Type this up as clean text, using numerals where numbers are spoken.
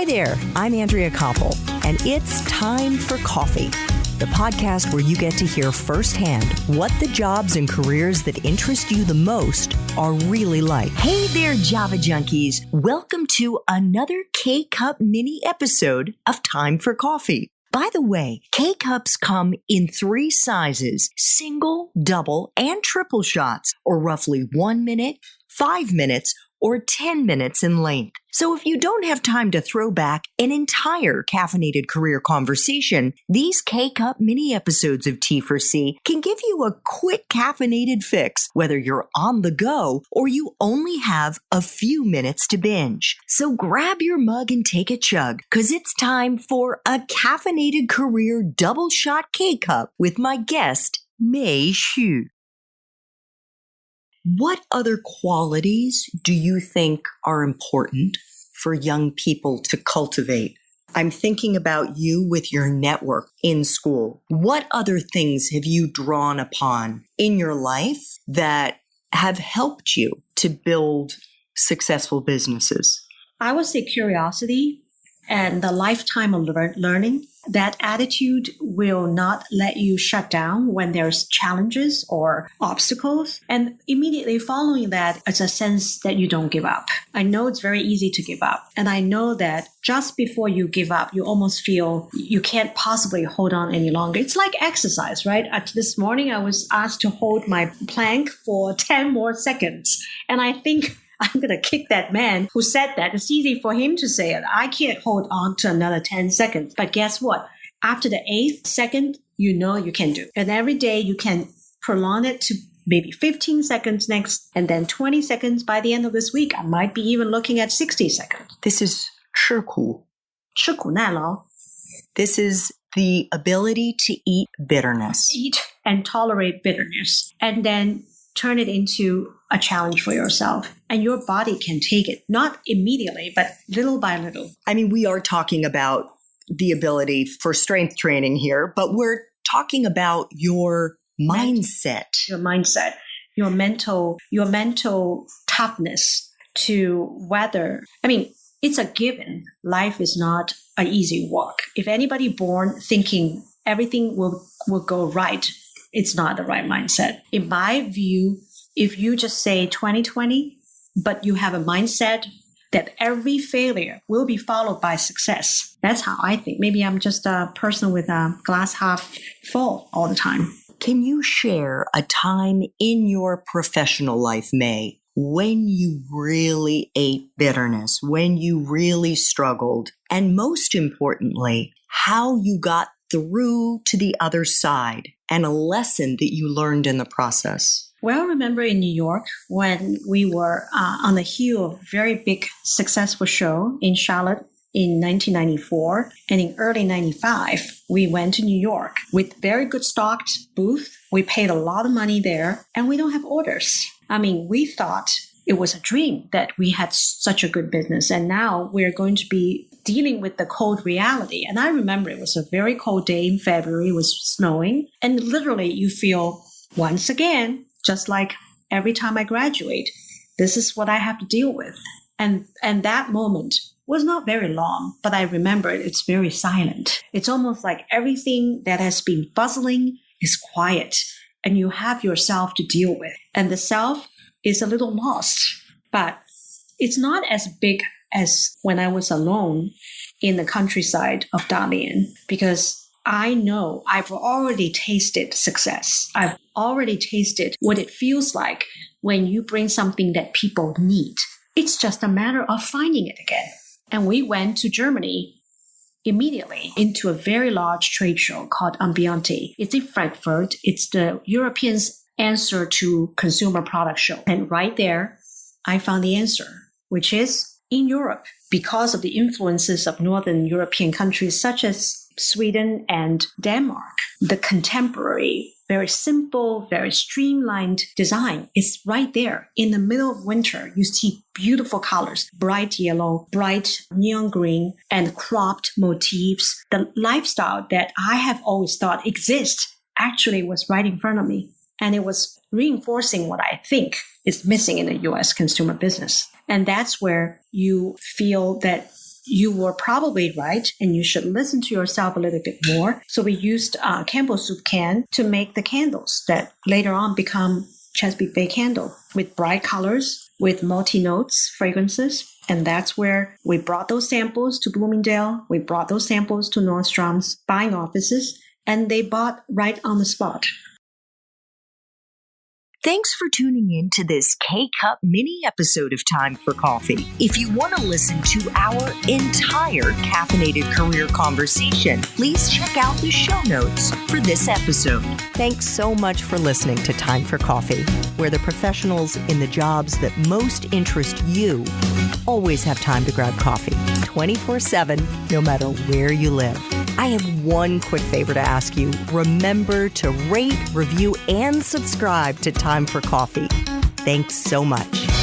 Hi there, I'm Andrea Koppel, and it's time for coffee, the podcast where you get to hear firsthand what the jobs and careers that interest you the most are really like. Hey there, Java junkies. Welcome to another K-Cup mini episode of Time for Coffee. By the way, K-Cups come in 3 sizes, single, double, and triple shots, or roughly 1 minute, 5 minutes, or 10 minutes in length. So if you don't have time to throw back an entire caffeinated career conversation, these K-Cup mini episodes of T4C can give you a quick caffeinated fix, whether you're on the go or you only have a few minutes to binge. So grab your mug and take a chug, because it's time for a caffeinated career double shot K-Cup with my guest, Mei Xu. What other qualities do you think are important for young people to cultivate? I'm thinking about you with your network in school. What other things have you drawn upon in your life that have helped you to build successful businesses? I would say curiosity and the lifetime of learning. That attitude will not let you shut down when there's challenges or obstacles. And immediately following that is a sense that you don't give up. I know it's very easy to give up. And I know that just before you give up, you almost feel you can't possibly hold on any longer. It's like exercise, right? This morning, I was asked to hold my plank for 10 more seconds. And I think I'm going to kick that man who said that. It's easy for him to say it. I can't hold on to another 10 seconds. But guess what? After the 8th second, you know you can do it. And every day you can prolong it to maybe 15 seconds next, and then 20 seconds by the end of this week. I might be even looking at 60 seconds. This is 吃苦. 吃苦耐劳. This is the ability to eat bitterness. Eat and tolerate bitterness. And then turn it into a challenge for yourself. And your body can take it, not immediately, but little by little. I mean, we are talking about the ability for strength training here, but we're talking about your mindset. Your mindset, your mental toughness to weather. I mean, it's a given. Life is not an easy walk. If anybody born thinking everything will go right, it's not the right mindset. In my view, if you just say 2020, but you have a mindset that every failure will be followed by success. That's how I think. Maybe I'm just a person with a glass half full all the time. Can you share a time in your professional life, Mei, when you really ate bitterness, when you really struggled, and most importantly, how you got through to the other side and a lesson that you learned in the process? Well, I remember in New York when we were on the heel of a very big successful show in Charlotte in 1994. And in early 95, we went to New York with very good stocked booth. We paid a lot of money there and we don't have orders. I mean, we thought it was a dream that we had such a good business. And now we're going to be dealing with the cold reality. And I remember it was a very cold day in February. It was snowing. And literally you feel once again, just like every time I graduate, this is what I have to deal with. And that moment was not very long, but I remember it's very silent. It's almost like everything that has been buzzing is quiet and you have yourself to deal with. And the self is a little lost, but it's not as big as when I was alone in the countryside of Dalian, because I know I've already tasted success. I've already tasted what it feels like when you bring something that people need. It's just a matter of finding it again. And we went to Germany immediately into a very large trade show called Ambiente. It's in Frankfurt. It's the Europeans' answer to consumer product show. And right there, I found the answer, which is in Europe, because of the influences of Northern European countries such as Sweden and Denmark, the contemporary, very simple, very streamlined design is right there. In the middle of winter, you see beautiful colors, bright yellow, bright neon green, and cropped motifs. The lifestyle that I have always thought exists actually was right in front of me. And it was reinforcing what I think is missing in the U.S. consumer business. And that's where you feel that you were probably right, and you should listen to yourself a little bit more. So we used Campbell soup can to make the candles that later on become Chesapeake Bay candle with bright colors, with multi-notes, fragrances. And that's where we brought those samples to Bloomingdale. We brought those samples to Nordstrom's buying offices, and they bought right on the spot. Thanks for tuning in to this K-Cup mini episode of Time for Coffee. If you want to listen to our entire caffeinated career conversation, please check out the show notes for this episode. Thanks so much for listening to Time for Coffee, where the professionals in the jobs that most interest you always have time to grab coffee 24/7, no matter where you live. I have one quick favor to ask you. Remember to rate, review, and subscribe to Time for Coffee. Thanks so much.